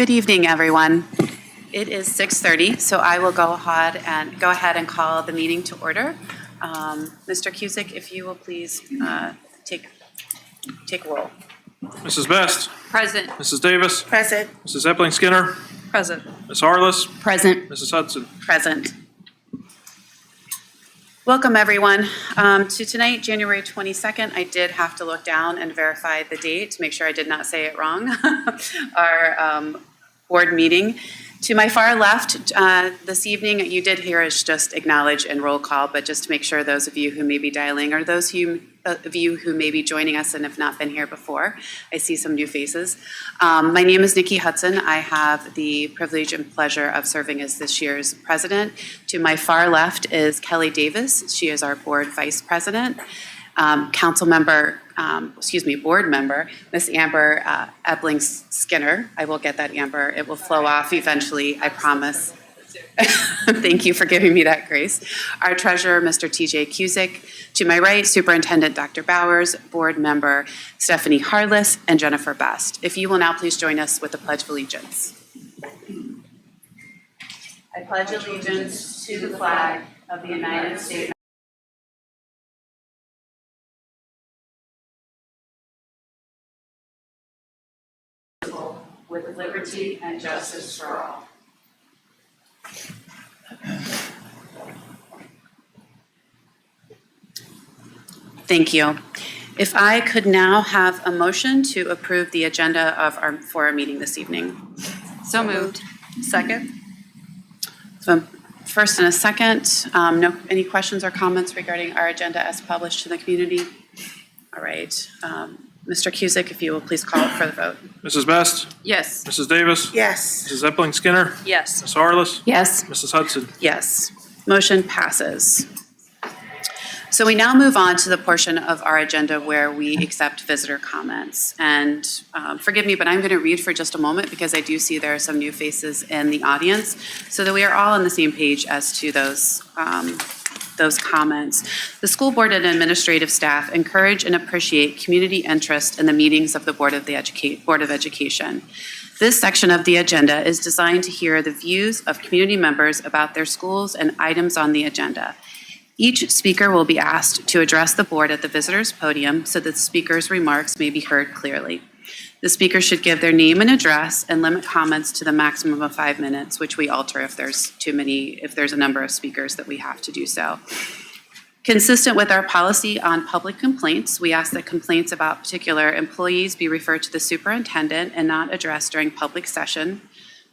Good evening, everyone. It is 6:30, so I will go ahead and call the meeting to order. Mr. Cusick, if you will please take roll. Mrs. Best. Present. Mrs. Davis. Present. Mrs. Epling Skinner. Present. Ms. Harless. Present. Mrs. Hudson. Present. Welcome, everyone. To tonight, January 22nd, I did have to look down and verify the date to make sure I did not say it wrong. Our board meeting. To my far left this evening, you did hear us just acknowledge and roll call, but just to make sure those of you who may be dialing or those of you who may be joining us and have not been here before, I see some new faces. My name is Nikki Hudson. I have the privilege and pleasure of serving as this year's president. To my far left is Kelly Davis. She is our board vice president. Board member, Miss Amber Epling Skinner. I will get that, Amber. It will flow off eventually, I promise. Thank you for giving me that grace. Our treasurer, Mr. TJ Cusick. To my right, Superintendent Dr. Bowers, board member Stephanie Harless, and Jennifer Best. If you will now please join us with the Pledge of Allegiance. I pledge allegiance to the flag of the United States with liberty and justice for all. Thank you. If I could now have a motion to approve the agenda for our meeting this evening. So moved. Second. So first and a second, any questions or comments regarding our agenda as published to the community? All right. Mr. Cusick, if you will please call it for the vote. Mrs. Best. Yes. Mrs. Davis. Yes. Mrs. Epling Skinner. Yes. Ms. Harless. Yes. Mrs. Hudson. Yes. Motion passes. So we now move on to the portion of our agenda where we accept visitor comments. And forgive me, but I'm going to read for just a moment because I do see there are some new faces in the audience so that we are all on the same page as to those comments. The school board and administrative staff encourage and appreciate community interest in the meetings of the Board of Education. This section of the agenda is designed to hear the views of community members about their schools and items on the agenda. Each speaker will be asked to address the board at the visitor's podium so that the speaker's remarks may be heard clearly. The speaker should give their name and address and limit comments to the maximum of 5 minutes, which we alter if there's a number of speakers that we have to do so. Consistent with our policy on public complaints, we ask that complaints about particular employees be referred to the superintendent and not addressed during public session.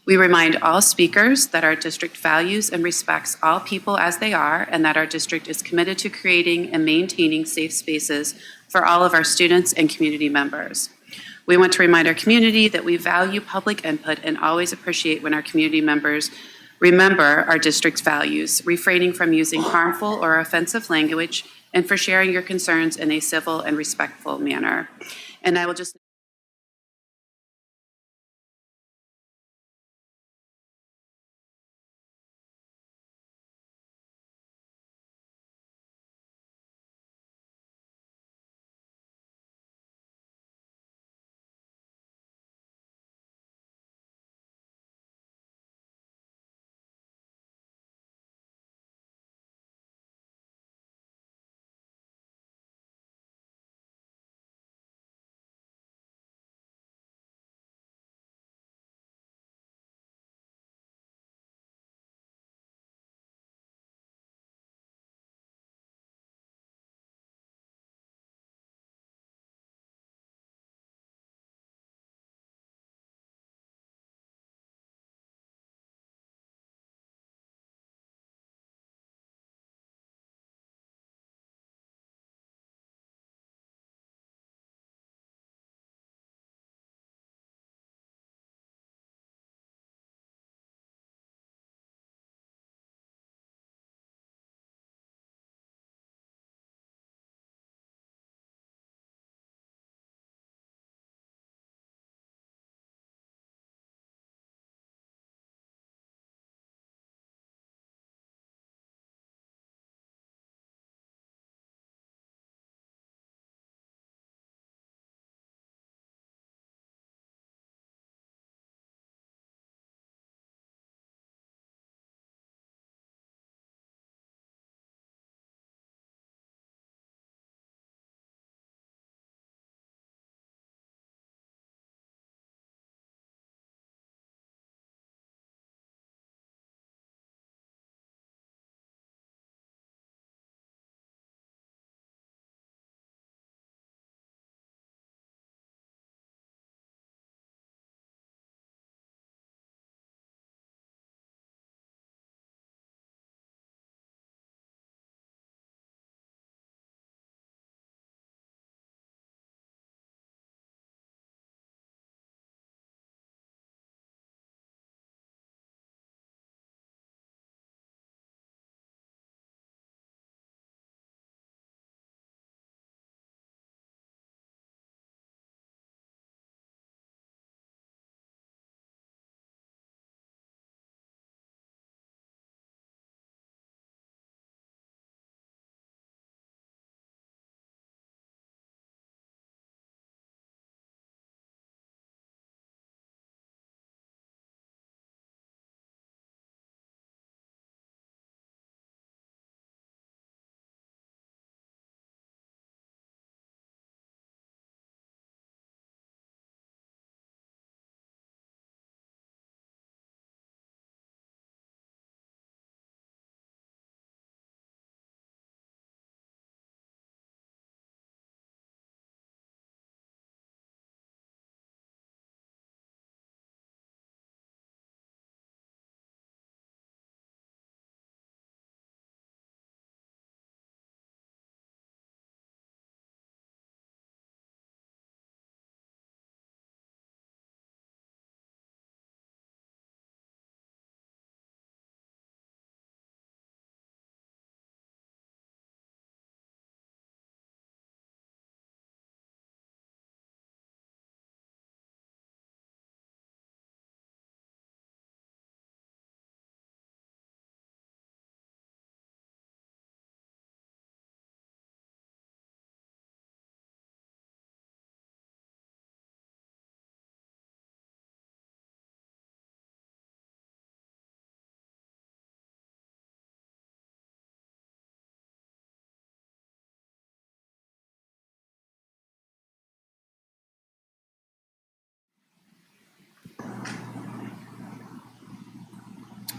We remind all speakers that our district values and respects all people as they are, and that our district is committed to creating and maintaining safe spaces for all of our students and community members. We want to remind our community that we value public input and always appreciate when our community members remember our district's values, refraining from using harmful or offensive language, and for sharing your concerns in a civil and respectful manner. And I will just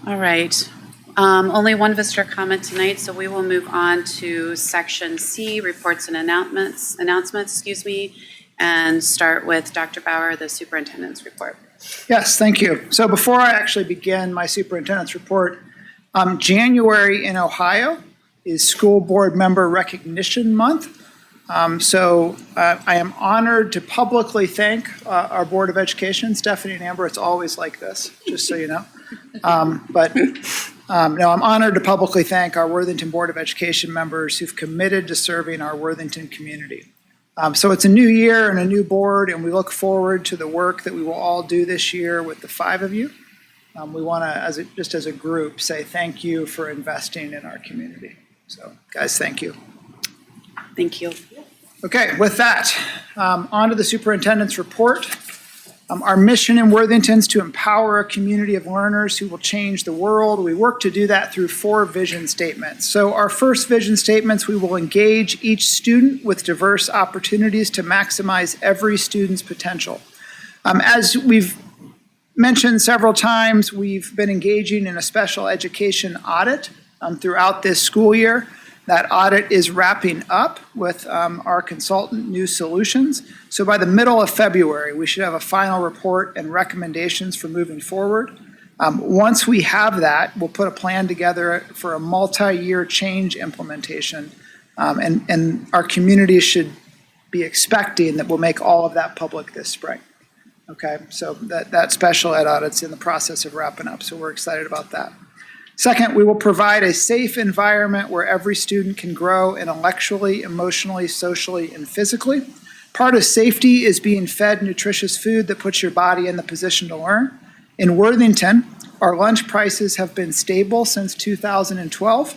All right. Only one visitor comment tonight, so we will move on to section C, reports and announcements, and start with Dr. Bauer, the superintendent's report. Yes, thank you. So before I actually begin my superintendent's report, January in Ohio is School Board Member Recognition Month. I am honored to publicly thank our Board of Education. Stephanie and Amber, it's always like this, just so you know. No, I'm honored to publicly thank our Worthington Board of Education members who've committed to serving our Worthington community. So it's a new year and a new board, and we look forward to the work that we will all do this year with the 5 of you. We want to, just as a group, say thank you for investing in our community. So, guys, thank you. Thank you. Okay, with that, on to the superintendent's report. Our mission in Worthington is to empower a community of learners who will change the world. We work to do that through 4 vision statements. So our first vision statements, we will engage each student with diverse opportunities to maximize every student's potential. As we've mentioned several times, we've been engaging in a special education audit throughout this school year. That audit is wrapping up with our consultant, New Solutions. So by the middle of February, we should have a final report and recommendations for moving forward. Once we have that, we'll put a plan together for a multi-year change implementation. And our community should be expecting that we'll make all of that public this spring. Okay, so that special ed audit's in the process of wrapping up, so we're excited about that. Second, we will provide a safe environment where every student can grow intellectually, emotionally, socially, and physically. Part of safety is being fed nutritious food that puts your body in the position to learn. In Worthington, our lunch prices have been stable since 2012.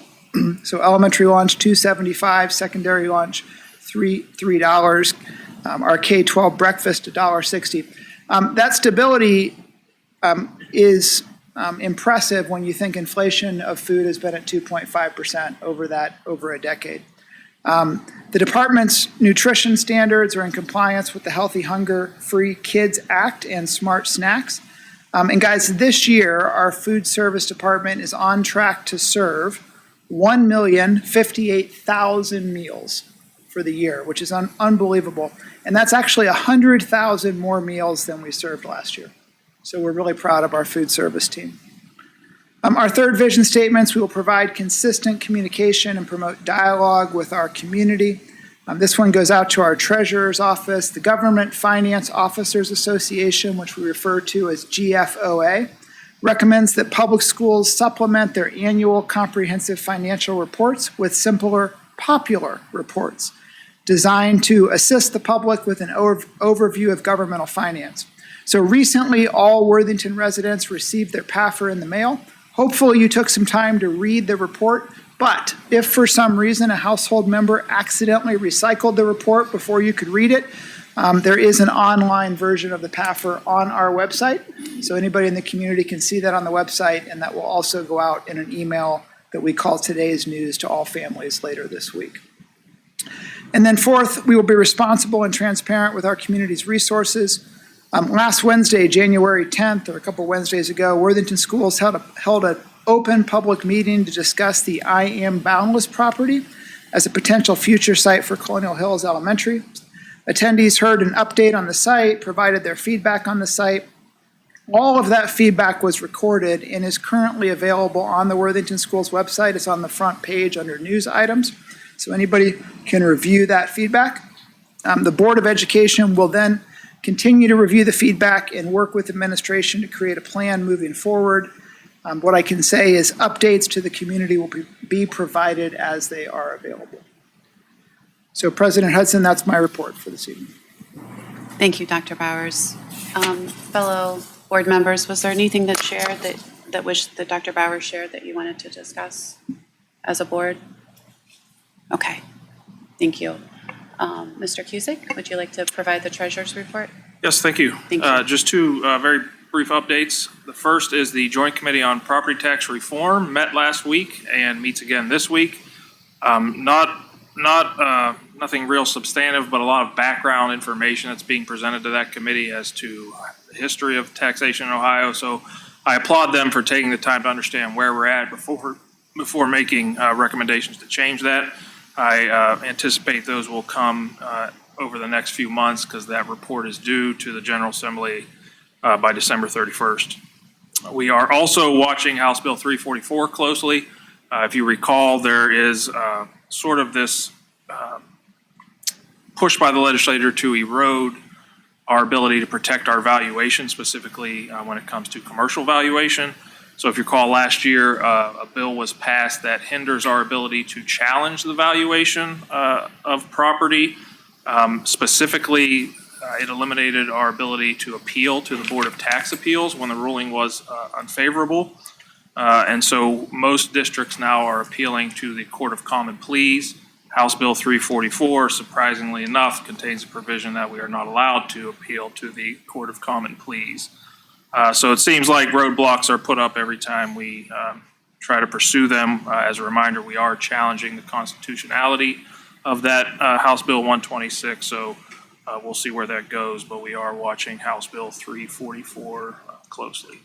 So elementary lunch, $2.75, secondary lunch, $3. Our K-12 breakfast, $1.60. That stability is impressive when you think inflation of food has been at 2.5% over a decade. The department's nutrition standards are in compliance with the Healthy Hunger Free Kids Act and Smart Snacks. And guys, this year, our food service department is on track to serve 1,058,000 meals for the year, which is unbelievable. And that's actually 100,000 more meals than we served last year. So we're really proud of our food service team. Our third vision statements, we will provide consistent communication and promote dialogue with our community. This one goes out to our treasurer's office, the Government Finance Officers Association, which we refer to as GFOA, recommends that public schools supplement their annual comprehensive financial reports with simpler, popular reports designed to assist the public with an overview of governmental finance. So recently, all Worthington residents received their PAFR in the mail. Hopefully you took some time to read the report, but if for some reason a household member accidentally recycled the report before you could read it, there is an online version of the PAFR on our website. So anybody in the community can see that on the website, and that will also go out in an email that we call Today's News to all families later this week. And then fourth, we will be responsible and transparent with our community's resources. Last Wednesday, January 10th, or a couple Wednesdays ago, Worthington Schools held an open public meeting to discuss the I Am Boundless property as a potential future site for Colonial Hills Elementary. Attendees heard an update on the site, provided their feedback on the site. All of that feedback was recorded and is currently available on the Worthington Schools website. It's on the front page under news items, so anybody can review that feedback. The Board of Education will then continue to review the feedback and work with administration to create a plan moving forward. What I can say is updates to the community will be provided as they are available. So President Hudson, that's my report for this evening. Thank you, Dr. Bowers. Fellow board members, was there anything that Dr. Bowers shared that you wanted to discuss as a board? Okay, thank you. Mr. Cusick, would you like to provide the treasurer's report? Yes, thank you. Thank you. Just 2 very brief updates. The first is the Joint Committee on Property Tax Reform met last week and meets again this week. Nothing real substantive, but a lot of background information that's being presented to that committee as to the history of taxation in Ohio. So I applaud them for taking the time to understand where we're at before making recommendations to change that. I anticipate those will come over the next few months because that report is due to the General Assembly by December 31st. We are also watching House Bill 344 closely. If you recall, there is sort of this push by the legislator to erode our ability to protect our valuation, specifically when it comes to commercial valuation. So if you recall, last year, a bill was passed that hinders our ability to challenge the valuation of property. Specifically, it eliminated our ability to appeal to the Board of Tax Appeals when the ruling was unfavorable. And so most districts now are appealing to the Court of Common Pleas. House Bill 344, surprisingly enough, contains a provision that we are not allowed to appeal to the Court of Common Pleas. So it seems like roadblocks are put up every time we try to pursue them. As a reminder, we are challenging the constitutionality of that House Bill 126, so we'll see where that goes, but we are watching House Bill 344 closely.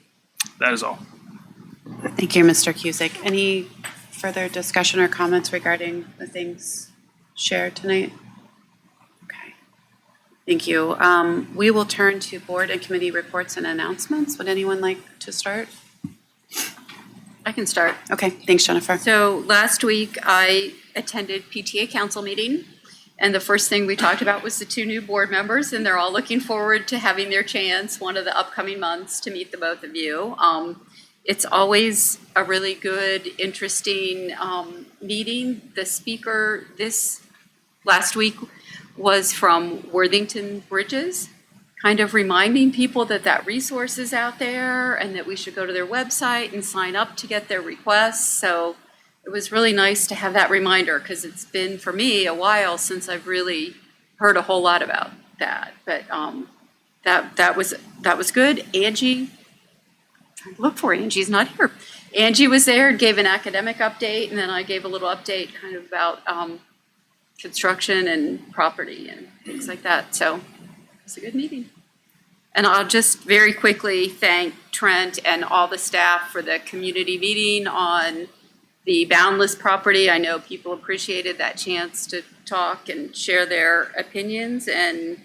That is all. Thank you, Mr. Cusick. Any further discussion or comments regarding the things shared tonight? Okay. Thank you. We will turn to board and committee reports and announcements. Would anyone like to start? I can start. Okay, thanks, Jennifer. So last week, I attended PTA council meeting, and the first thing we talked about was the 2 new board members, and they're all looking forward to having their chance one of the upcoming months to meet the both of you. It's always a really good, interesting meeting. The speaker this last week was from Worthington Bridges, kind of reminding people that that resource is out there and that we should go to their website and sign up to get their requests. So it was really nice to have that reminder because it's been, for me, a while since I've really heard a whole lot about that. But that was good. Angie, look for Angie's not here. Angie was there and gave an academic update, and then I gave a little update kind of about construction and property and things like that. So it was a good meeting. And I'll just very quickly thank Trent and all the staff for the community meeting on the Boundless property. I know people appreciated that chance to talk and share their opinions. And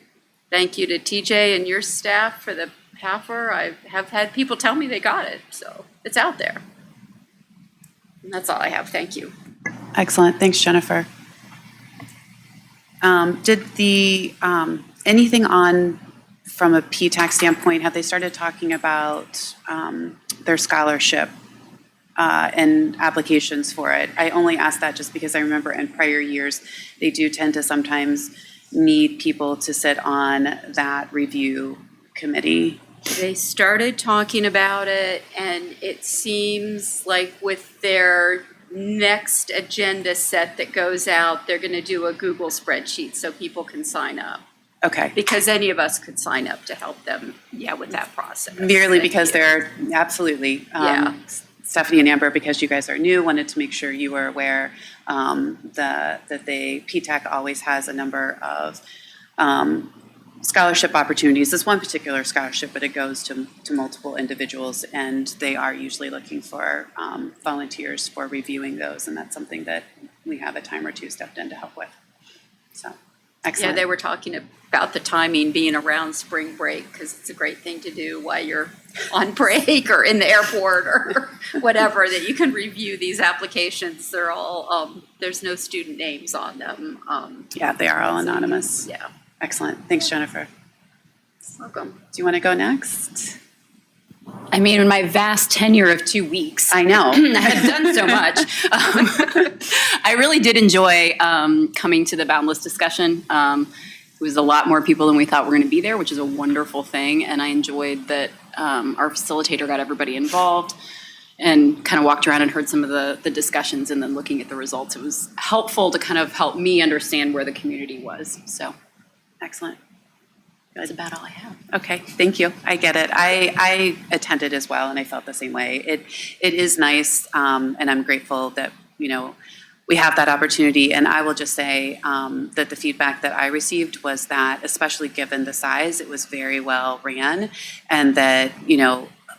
thank you to TJ and your staff for the PAFR. I have had people tell me they got it, so it's out there. And that's all I have. Thank you. Excellent. Thanks, Jennifer. Did the anything on from a PTAC standpoint, have they started talking about their scholarship and applications for it? I only ask that just because I remember in prior years, they do tend to sometimes need people to sit on that review committee. They started talking about it, and it seems like with their next agenda set that goes out, they're going to do a Google spreadsheet so people can sign up. Okay. Because any of us could sign up to help them, with that process. Merely because they're, absolutely. Yeah. Stephanie and Amber, because you guys are new, wanted to make sure you were aware that the PTAC always has a number of scholarship opportunities. This one particular scholarship, but it goes to multiple individuals, and they are usually looking for volunteers for reviewing those, and that's something that we have a time or two stepped in to help with. So, excellent. Yeah, they were talking about the timing being around spring break, because it's a great thing to do while you're on break or in the airport or whatever, that you can review these applications. They're all, there's no student names on them. Yeah, they are all anonymous. Yeah. Excellent. Thanks, Jennifer. Welcome. Do you want to go next? I mean, in my vast tenure of 2 weeks, I know. I have done so much. I really did enjoy coming to the Boundless discussion. It was a lot more people than we thought were going to be there, which is a wonderful thing. And I enjoyed that our facilitator got everybody involved and kind of walked around and heard some of the discussions and then looking at the results. It was helpful to kind of help me understand where the community was. So Excellent. that's about all I have. Okay, thank you. I get it. I attended as well, and I felt the same way. It is nice, and I'm grateful that, we have that opportunity. And I will just say that the feedback that I received was that, especially given the size, it was very well ran, and that,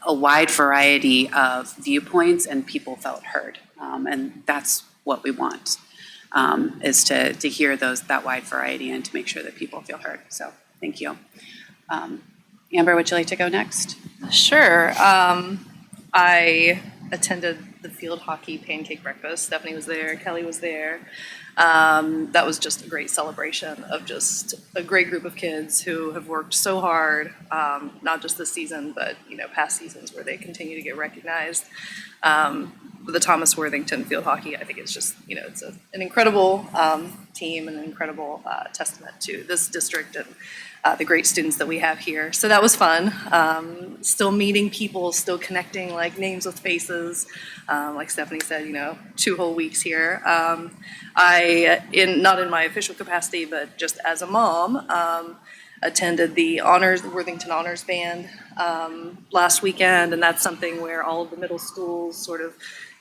a wide variety of viewpoints and people felt heard. And that's what we want, is to hear that wide variety and to make sure that people feel heard. So thank you. Amber, would you like to go next? Sure. I attended the field hockey pancake breakfast. Stephanie was there. Kelly was there. That was just a great celebration of just a great group of kids who have worked so hard, not just this season, but past seasons where they continue to get recognized. The Thomas Worthington field hockey, I think it's just it's an incredible team and an incredible testament to this district and the great students that we have here. So that was fun. Still meeting people, still connecting like names with faces. Like Stephanie said, 2 whole weeks here. Not in my official capacity, but just as a mom, attended the Worthington Honors Band last weekend, and that's something where all of the middle schools sort of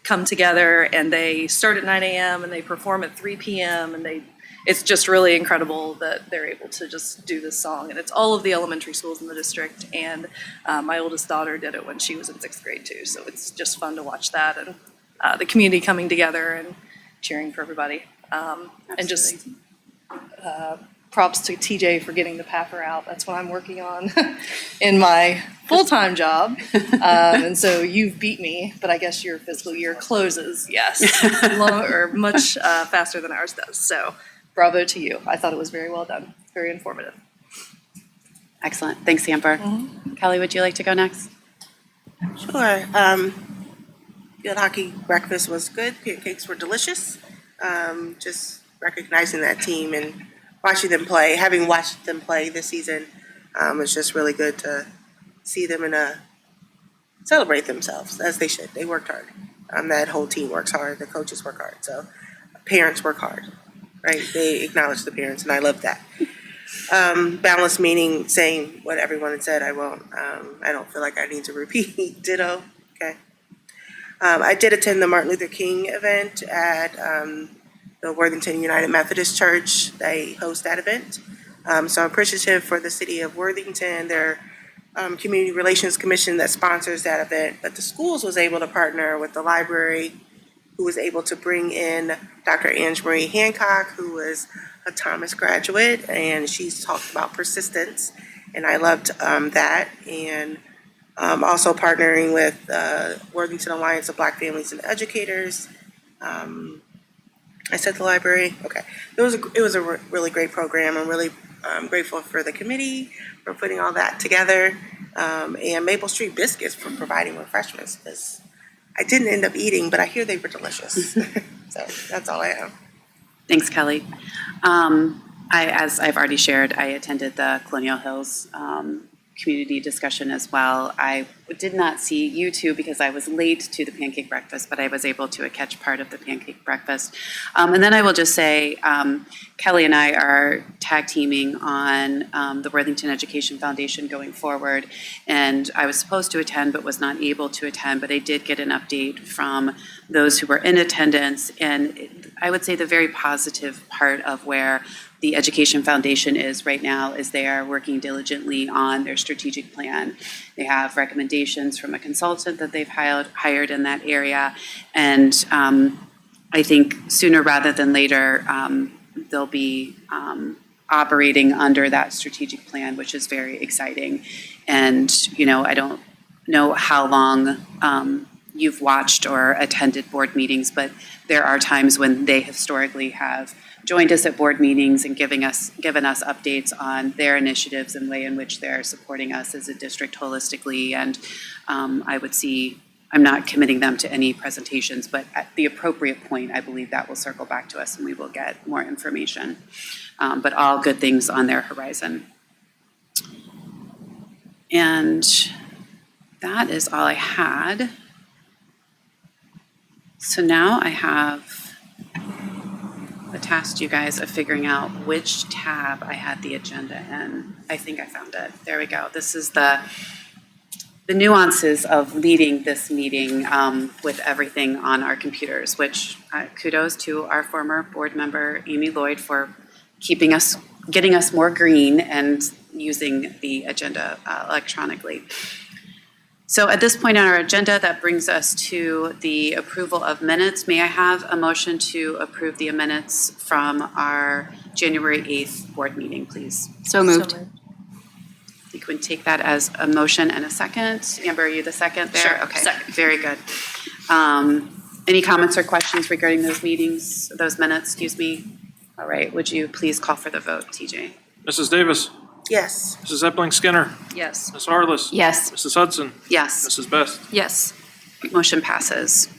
come together, and they start at 9 a.m. and they perform at 3 p.m. and it's just really incredible that they're able to just do this song. And it's all of the elementary schools in the district. And my oldest daughter did it when she was in 6th grade too. So it's just fun to watch that and the community coming together and cheering for everybody. And just props to TJ for getting the PAFR out. That's what I'm working on in my full-time job. And so you've beat me, but I guess your fiscal year closes, yes, much faster than ours does. So bravo to you. I thought it was very well done, very informative. Excellent. Thanks, Amber. Kelly, would you like to go next? Sure. Field hockey breakfast was good. Pancakes were delicious. Just recognizing that team and watching them play, having watched them play this season, it's just really good to see them celebrate themselves as they should. They worked hard. That whole team works hard. The coaches work hard. So parents work hard, right? They acknowledge the parents, and I love that. Balanced meaning saying what everyone had said. I won't. I don't feel like I need to repeat. Ditto. Okay. I did attend the Martin Luther King event at the Worthington United Methodist Church. They host that event. So I'm appreciative for the city of Worthington, their Community Relations Commission that sponsors that event. But the schools was able to partner with the library, who was able to bring in Dr. Ange Marie Hancock, who was a Thomas graduate, and she's talked about persistence, and I loved that. And also partnering with Worthington Alliance of Black Families and Educators. I said the library. Okay, it was a really great program. I'm really grateful for the committee for putting all that together, and Maple Street Biscuits for providing refreshments. Because I didn't end up eating, but I hear they were delicious. So that's all I have. Thanks, Kelly. As I've already shared, I attended the Colonial Hills community discussion as well. I did not see you two because I was late to the pancake breakfast, but I was able to catch part of the pancake breakfast. And then I will just say, Kelly and I are tag teaming on the Worthington Education Foundation going forward. And I was supposed to attend, but was not able to attend, but I did get an update from those who were in attendance. And I would say the very positive part of where the Education Foundation is right now is they are working diligently on their strategic plan. They have recommendations from a consultant that they've hired in that area. And I think sooner rather than later, they'll be operating under that strategic plan, which is very exciting. And, I don't know how long you've watched or attended board meetings, but there are times when they historically have joined us at board meetings and given us updates on their initiatives and way in which they're supporting us as a district holistically. And I'm not committing them to any presentations, but at the appropriate point, I believe that will circle back to us and we will get more information. But all good things on their horizon. And that is all I had. So now I have the task you guys of figuring out which tab I had the agenda in. I think I found it. There we go. This is the nuances of leading this meeting with everything on our computers, which kudos to our former board member, Amy Lloyd, for getting us more green and using the agenda electronically. So at this point on our agenda, that brings us to the approval of minutes. May I have a motion to approve the minutes from our January 8th board meeting, please? So moved. I think we can take that as a motion and a second. Amber, are you the second there? Sure, Okay, second. very good. Any comments or questions regarding those minutes, excuse me? All right, would you please call for the vote, TJ? Mrs. Davis, Yes. Mrs. Epling Skinner, Yes. Ms. Harless. Yes. Mrs. Hudson, Yes, Mrs. Best. Yes. motion passes.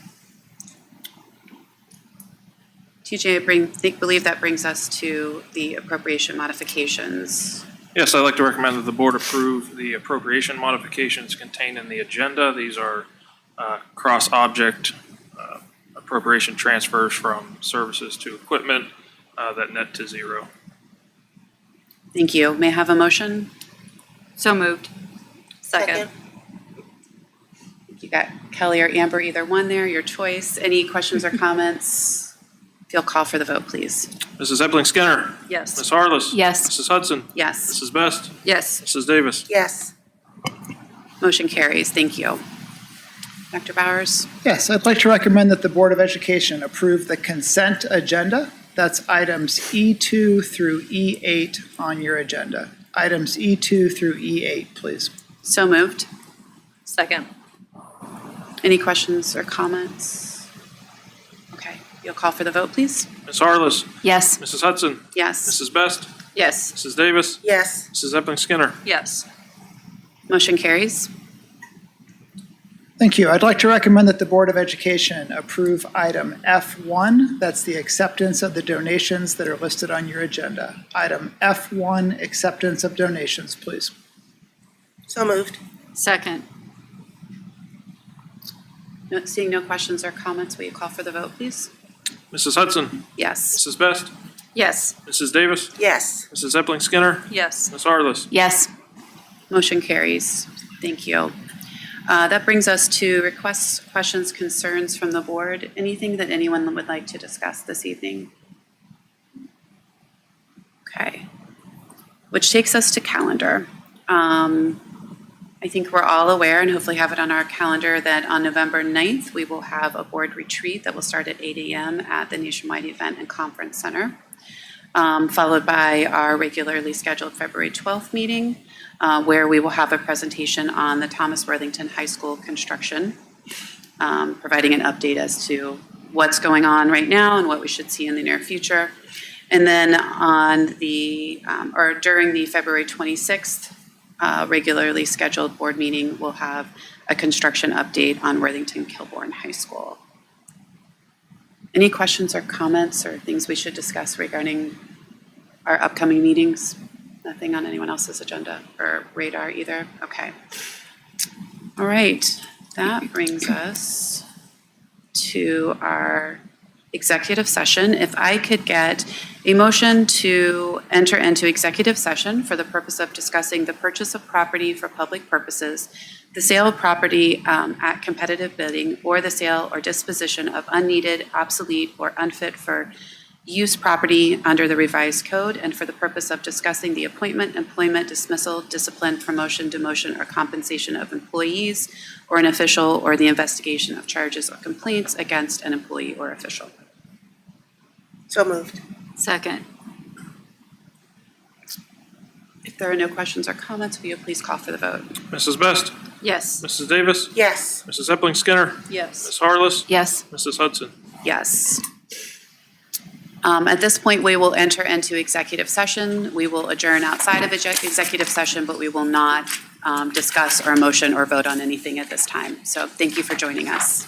TJ, believe that brings us to the appropriation modifications. Yes, I'd like to recommend that the board approve the appropriation modifications contained in the agenda. These are cross-object appropriation transfers from services to equipment that net to zero. Thank you. May I have a motion? So moved. Second. You got Kelly or Amber, either one there, your choice. Any questions or comments? If you'll call for the vote, please. Mrs. Epling Skinner, Yes. Ms. Harless. Yes. Mrs. Hudson, Yes, Mrs. Best, Yes. Mrs. Davis. Yes. motion carries. Thank you. Dr. Bowers? Yes, I'd like to recommend that the Board of Education approve the consent agenda. That's items E2 through E8 on your agenda. Items E2 through E8, please. So moved. Second. Any questions or comments? Okay, you'll call for the vote, please? Ms. Harless, Yes. Mrs. Hudson, Yes, Mrs. Best, Yes. Mrs. Davis, Yes. Mrs. Epling Skinner. Yes. motion carries. Thank you. I'd like to recommend that the Board of Education approve item F1. That's the acceptance of the donations that are listed on your agenda. Item F1, acceptance of donations, please. So moved. Second. Seeing no questions or comments, will you call for the vote, please? Mrs. Hudson, Yes, Mrs. Best, Yes. Mrs. Davis, Yes. Mrs. Epling Skinner, Yes. Ms. Harless. Yes. motion carries. Thank you. That brings us to requests, questions, concerns from the board. Anything that anyone would like to discuss this evening? Okay. Which takes us to calendar. I think we're all aware and hopefully have it on our calendar that on November 9th, we will have a board retreat that will start at 8 a.m. at the Nationwide Event and Conference Center, followed by our regularly scheduled February 12th meeting, where we will have a presentation on the Thomas Worthington High School construction, providing an update as to what's going on right now and what we should see in the near future. And then on the, or during the February 26th regularly scheduled board meeting, we'll have a construction update on Worthington Kilbourne High School. Any questions or comments or things we should discuss regarding our upcoming meetings? Nothing on anyone else's agenda or radar either? Okay. All right, that brings us to our executive session. If I could get a motion to enter into executive session for the purpose of discussing the purchase of property for public purposes, the sale of property at competitive bidding, or the sale or disposition of unneeded, obsolete, or unfit for use property under the revised code, and for the purpose of discussing the appointment, employment, dismissal, discipline, promotion, demotion, or compensation of employees or an official, or the investigation of charges or complaints against an employee or official. So moved. Second. If there are no questions or comments, will you please call for the vote? Mrs. Best, Yes. Mrs. Davis, Yes. Mrs. Epling Skinner, Yes. Ms. Harless, Yes. Mrs. Hudson. Yes. At this point, we will enter into executive session. We will adjourn outside of executive session, but we will not discuss or motion or vote on anything at this time. So thank you for joining us.